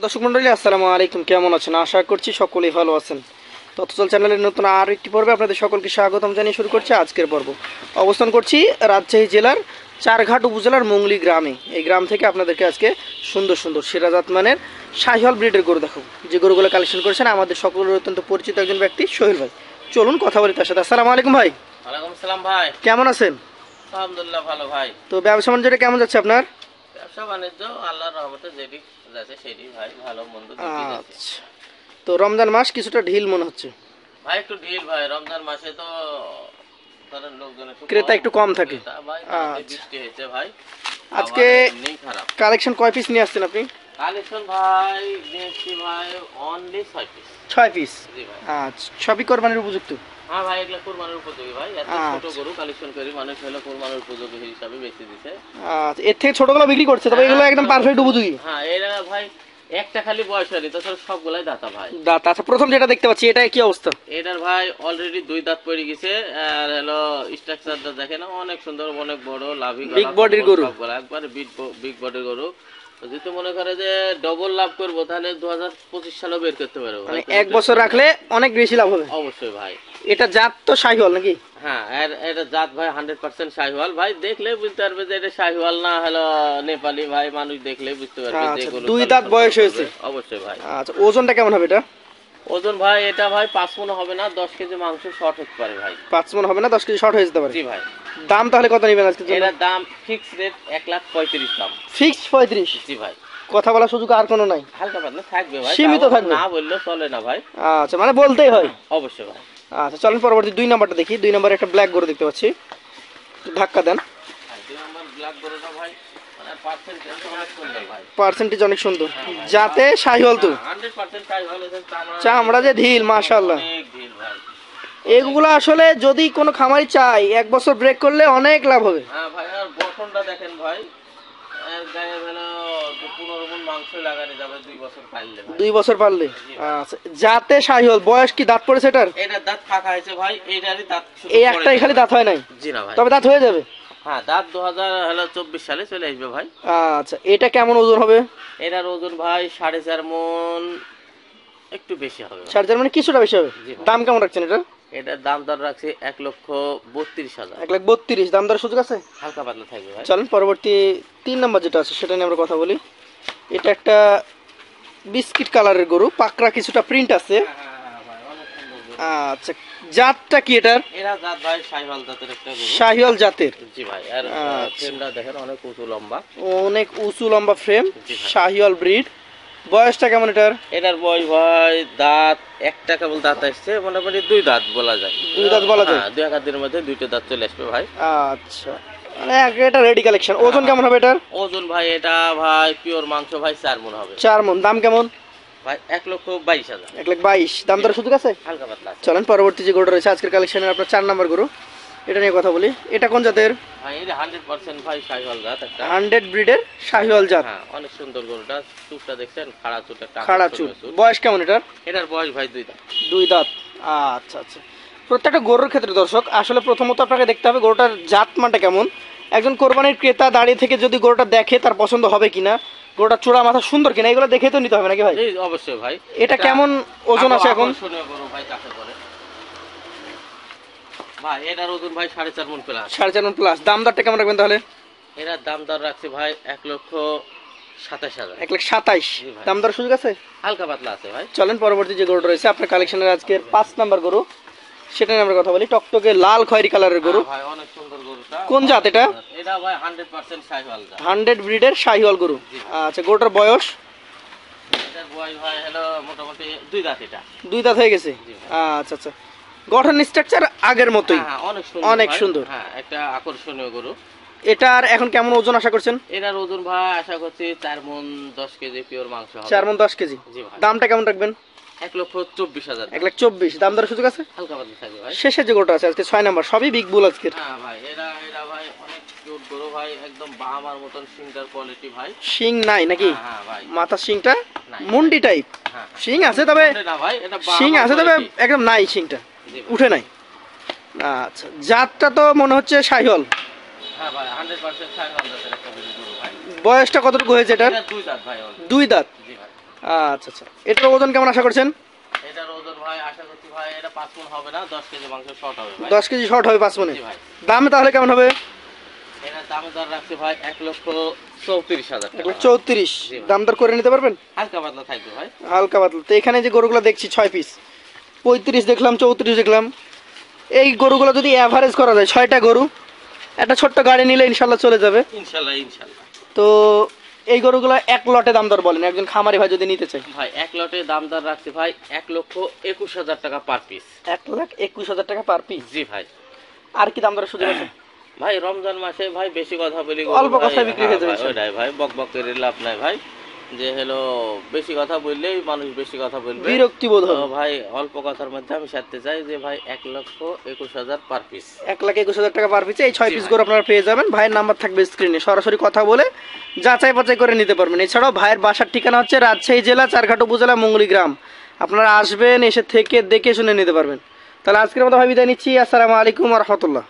দর্শক মন্ডলী আসসালামু আলাইকুম, কেমন আছেন? আশা করছি সকলেই ভালো আছেন। তথ্যচল চ্যানেলের নতুন আর একটি পর্বে আপনাদের সকলকে স্বাগতম জানিয়ে শুরু করছি আজকের পর্ব। অবস্থান করছি রাজশাহী জেলার চারঘাট উপজেলার মংলি গ্রামে। এই গ্রাম থেকে আপনাদেরকে আজকে সুন্দর সুন্দর সিরাজাত মানের শাহিওয়াল ব্রিডের গরু দেখাবো। যে গরুগুলো কালেকশন করেছেন আমাদের সকলের অত্যন্ত পরিচিত একজন ব্যক্তি সোহেল ভাই। চলুন কথা বলি তার সাথে। আসসালামু আলাইকুম ভাই। ওয়ালাইকুম আসসালাম ভাই। কেমন আছেন? আলহামদুলিল্লাহ ভালো ভাই। তো ব্যবসা বাণিজ্যটা কেমন যাচ্ছে আপনার? ব্যবসা বাণিজ্য আল্লাহর রহমতে যেটি যাচ্ছে সেটি ভাই, ভালো মন্দ দেখি যাচ্ছে। আচ্ছা, তো রমজান মাস কিছুটা ঢিল মনে হচ্ছে ভাই, একটু ঢিল ভাই। রমজান মাসে তো ধরেন লোকজন একটু ক্রেতা একটু কম থাকে। ভাই, বৃষ্টি হয়েছে ভাই। আজকে খারাপ। কালেকশন কয় পিস নিয়ে আসছেন আপনি? কালেকশন ভাই দেখছি ভাই অনলি 6 পিস। 6 পিস। জি ভাই। আচ্ছা, সবই কোরবানির উপযুক্ত? হ্যাঁ ভাই, এগুলা কুরবানির উপযোগী ভাই। এত ছোট গরু কালেকশন করি, মানুষ হলো কুরবানির উপযোগী হিসাবে বেঁচে দিছে। আচ্ছা, এর থেকে ছোটগুলো বিক্রি করছে, তবে এগুলো একদম পারফেক্ট উপযোগী। হ্যাঁ, এরা ভাই একটা খালি বয়স হয়নি, তাছাড়া সবগুলাই দাতা ভাই। দাঁত। আচ্ছা, প্রথম যেটা দেখতে পাচ্ছি এটা কি অবস্থা? এটার ভাই অলরেডি 2 দাঁত পড়ে গেছে। আর হলো স্ট্রাকচারটা দেখেন, অনেক সুন্দর, অনেক বড় লাভি গলা, বিগ বডির গরু, সবগুলা একবারে বিগ বডির গরু। যদি মনে করে যে ডবল লাভ করবো, তাহলে 2025 সালেও বের করতে পারবো। মানে 1 বছর রাখলে অনেক বেশি লাভ হবে। অবশ্যই ভাই। এটা জাত তো শাহিওয়াল নাকি? হ্যাঁ, এটা জাত ভাই 100% শাহিওয়াল ভাই। দেখলে বুঝতে পারবে যে এটা শাহিওয়াল না হলো নেপালি ভাই। মানুষ দেখলে বুঝতে পারবে যে আচ্ছা, গরু 2 দাঁত বয়স হয়েছে। অবশ্যই ভাই। আচ্ছা, ওজনটা কেমন হবে এটা? ওজন ভাই এটা ভাই 5 মণ হবে না, 10 কেজি মাংস শর্ট হতে পারে ভাই। 5 মণ হবে না, 10 কেজি শর্ট হয়ে যেতে পারে। জি ভাই। দাম তাহলে কত নেবেন আজকে? এটার দাম ফিক্স রেট 1,35,000 দাম। ফিক্স 35? জি ভাই। কথা বলার সুযোগ আর কোনো নাই? হালকা পাতলা থাকবে ভাই, সীমিত থাকবে, না বললেও চলে না ভাই। আচ্ছা, মানে বলতেই হয়। অবশ্যই ভাই। আচ্ছা, চলেন পরবর্তী 2 নাম্বারটা দেখি। 2 নম্বরে একটা ব্ল্যাক গরু দেখতে পাচ্ছি, ধাক্কা দেন। 2 নম্বর ব্ল্যাক গরুটা ভাই মানে পার্সেন্টেজ অনেক সুন্দর ভাই। পার্সেন্টেজ অনেক সুন্দর, যাতে শাহিওয়াল তো 100% শাহিওয়াল। চামড়া যে ঢিল, মাশাআল্লাহ। অনেক ঢিল ভাই। এগুলো আসলে যদি কোনো খামারি চায় 1 বছর ব্রেক করলে অনেক লাভ হবে। হ্যাঁ ভাই, আর গঠনটা দেখেন ভাই, এর গায়ে হলো 15 মণ মাংস লাগানো যাবে 2 বছর পাইলে ভাই। 2 বছর পারলে। আচ্ছা, যাতে শাহিওয়াল। বয়স কি দাঁত পড়েছে এটার? এটার দাঁত ফাঁকা হয়েছে ভাই, এটারই দাঁত শুধু এই একটাই খালি দাঁত হয় নাই? জি না ভাই। তবে দাঁত হয়ে যাবে। হ্যাঁ, দাঁত 2024 সালে চলে আসবে ভাই। আচ্ছা, এটা কেমন ওজন হবে? এটার ওজন ভাই 4.5 মণ, একটু বেশি হবে। 4.5 মানে কিছুটা বেশি হবে। দাম কেমন রাখছেন এটা? এটার দাম দর রাখছি 1,32,000। 1,32,000 দাম দর সুযোগ আছে? হালকা পাতলা থাকবে ভাই। চলেন পরবর্তী 3 নম্বর যেটা আছে সেটা নিয়ে আমরা কথা বলি। এটা একটা বিস্কিট কালারের গরু, পাকড়া কিছুটা প্রিন্ট আছে। আচ্ছা, জাতটা কি এটার? এরা জাত ভাই শাহিওয়াল জাতের একটা গরু। শাহিওয়াল জাতের? জি ভাই। আর ফ্রেমটা দেখেন অনেক উঁচু লম্বা। অনেক উঁচু লম্বা ফ্রেম, শাহিওয়াল ব্রিড। বয়সটা কেমন এটার? এটার বয়স ভাই দাঁত একটা কেবল দাঁত আসছে, মোটামুটি 2 দাঁত বলা যায়। 2 দাঁত বলা যায়? হ্যাঁ, 2-1 দিনের মধ্যে 2টা দাঁত চলে আসবে ভাই। আচ্ছা, মানে এটা রেডি কালেকশন। ওজন কেমন হবে এটার? ওজন ভাই এটা ভাই পিওর মাংস ভাই 4 মণ হবে। 4 মণ। দাম কেমন? ভাই 1,22,000। 1,22,000 দাম দর সুযোগ আছে? হালকা পাতলা আছে। চলেন পরবর্তী যে গরুটা রয়েছে আজকের কালেকশনের আপনার 4 নম্বর গরু, এটা নিয়ে কথা বলি। এটা কোন জাতের? ভাই এটা 100% ভাই শাহিওয়াল জাত একটা। 100 ব্রিডের শাহিওয়াল জাত। হ্যাঁ, অনেক সুন্দর গরুটা। চুটটা দেখছেন, খাড়া চুট একটা। খাড়া চুট। বয়স কেমন এটার? এটার বয়স ভাই 2 দাঁত। 2 দাঁত। আচ্ছা আচ্ছা, প্রত্যেকটা গরুর ক্ষেত্রে দর্শক আসলে প্রথমত আপনাকে দেখতে হবে গরুটার জাত মানটা কেমন। একজন কোরবানির ক্রেতা দাঁড়িয়ে থেকে যদি গরুটা দেখে তার পছন্দ হবে কিনা, গরুটা চূড়া মাথা সুন্দর কিনা, এগুলো দেখে তো নিতে হবে নাকি ভাই? জি অবশ্যই ভাই। এটা কেমন ওজন আছে এখন? শুনে গরু ভাই কাছে করে ভাই, এটার ওজন ভাই 4.5 মণ প্লাস। 4.5 মণ প্লাস। দাম দরটা কেমন রাখবেন তাহলে? এটার দাম দর রাখছি ভাই 1,27,000। 1,27,000 দাম দর সুযোগ আছে? হালকা পাতলা আছে ভাই। চলেন পরবর্তী যে গরুটা রয়েছে আপনার কালেকশনের আজকের 5 নাম্বার গরু, সেটা নিয়ে আমরা কথা বলি। টকটকে লাল খয়েরি কালারের গরু। ভাই অনেক সুন্দর গরুটা। কোন জাত এটা? এটা ভাই 100% শাহিওয়াল জাত। 100 ব্রিডের শাহিওয়াল গরু। আচ্ছা, গরুটার বয়স? এটার বয়স ভাই হলো মোটামুটি 2 দাঁত। এটা 2 দাঁত হয়ে গেছে। আচ্ছা আচ্ছা, গঠন স্ট্রাকচার আগের মতোই? হ্যাঁ, অনেক সুন্দর। অনেক সুন্দর। হ্যাঁ, একটা আকর্ষণীয় গরু। এটার এখন কেমন ওজন আশা করছেন? এটার ওজন ভাই আশা করছি 4 মণ 10 কেজি পিওর মাংস হবে। 4 মণ 10 কেজি। জি ভাই। দামটা কেমন রাখবেন? 1,24,000। 1,24,000 দাম দর সুযোগ আছে? হালকা পাতলা থাকবে ভাই। শেষে যে গরুটা আছে আজকে 6 নাম্বার, সবই বিগ বুল আজকের। হ্যাঁ ভাই, এটা ভাই অনেক কিউট গরু ভাই, একদম বাহামার মতন সিংটার কোয়ালিটি ভাই। শিং নাই নাকি? হ্যাঁ ভাই। মাথার শিংটা মুন্ডি টাইপ। হ্যাঁ, শিং আছে তবে না ভাই, এটা শিং আছে তবে একদম নাই, শিংটা উঠে নাই। আচ্ছা, জাতটা তো মনে হচ্ছে শাহিওয়াল। হ্যাঁ ভাই, 100% শাহিওয়াল জাতের একটা গরু ভাই। বয়সটা কতটুকু হয়েছে এটার? এটা 2 দাঁত ভাই। 2 দাঁত। জি ভাই। আচ্ছা আচ্ছা, এটার ওজন কেমন আশা করছেন? এটার ওজন ভাই আশা করছি ভাই এটা 5 মণ হবে না, 10 কেজি মাংস শর্ট হবে ভাই। 10 কেজি শর্ট হবে 5 মনে। জি ভাই। দাম তাহলে কেমন হবে? এটার দাম দর রাখছি ভাই 1,34,000 টাকা। 34। জি ভাই। দাম দর করে নিতে পারবেন? হালকা পাতলা থাকবে ভাই। হালকা পাতলা। তো এখানে যে গরুগুলো দেখছি 6 পিস, 35 দেখলাম, 34 দেখলাম। এই গরুগুলো যদি অ্যাভারেজ করা যায়, 6টা গরু একটা ছোট্ট গাড়ি নিলে ইনশাল্লাহ চলে যাবে। ইনশাআল্লাহ ইনশাআল্লাহ। তো এই গরুগুলো এক লটে দাম দর বলেন, একজন খামারি ভাই যদি নিতে চায়। ভাই এক লটে দাম দর রাখছি ভাই 1,21,000 টাকা পার পিস। 1,21,000 টাকা পার পিস। জি ভাই। আর কি দাম দরের সুযোগ আছে? ভাই রমজান মাসে ভাই বেশি কথা বলি অল্প কথায় বিক্রি হয়ে যাবে। ওইটাই ভাই, বক বক করে লাভ নাই ভাই, যে হলো বেশি কথা বললেই মানুষ বেশি কথা বলবে, বিরক্তি বোধ তো হবে। ভাই অল্প কথার মধ্যে আমি সারতে চাই যে ভাই 1,21,000 পার পিস। 1,21,000 টাকা পার পিসে এই 6 জি পিস ভাই। গরু আপনারা পেয়ে যাবেন। ভাইয়ের নাম্বার থাকবে স্ক্রিনে, সরাসরি কথা বলে যাচাই বাছাই করে নিতে পারবেন। এছাড়াও ভাইয়ের বাসার ঠিকানা হচ্ছে রাজশাহী জেলা চারঘাট উপজেলা মঙ্গলী গ্রাম। আপনারা আসবেন, এসে থেকে দেখে শুনে নিতে পারবেন। তাহলে আজকের মতো ভাই বিদায় নিচ্ছি। আসসালামু আলাইকুম ওয়া রাহমাতুল্লাহ।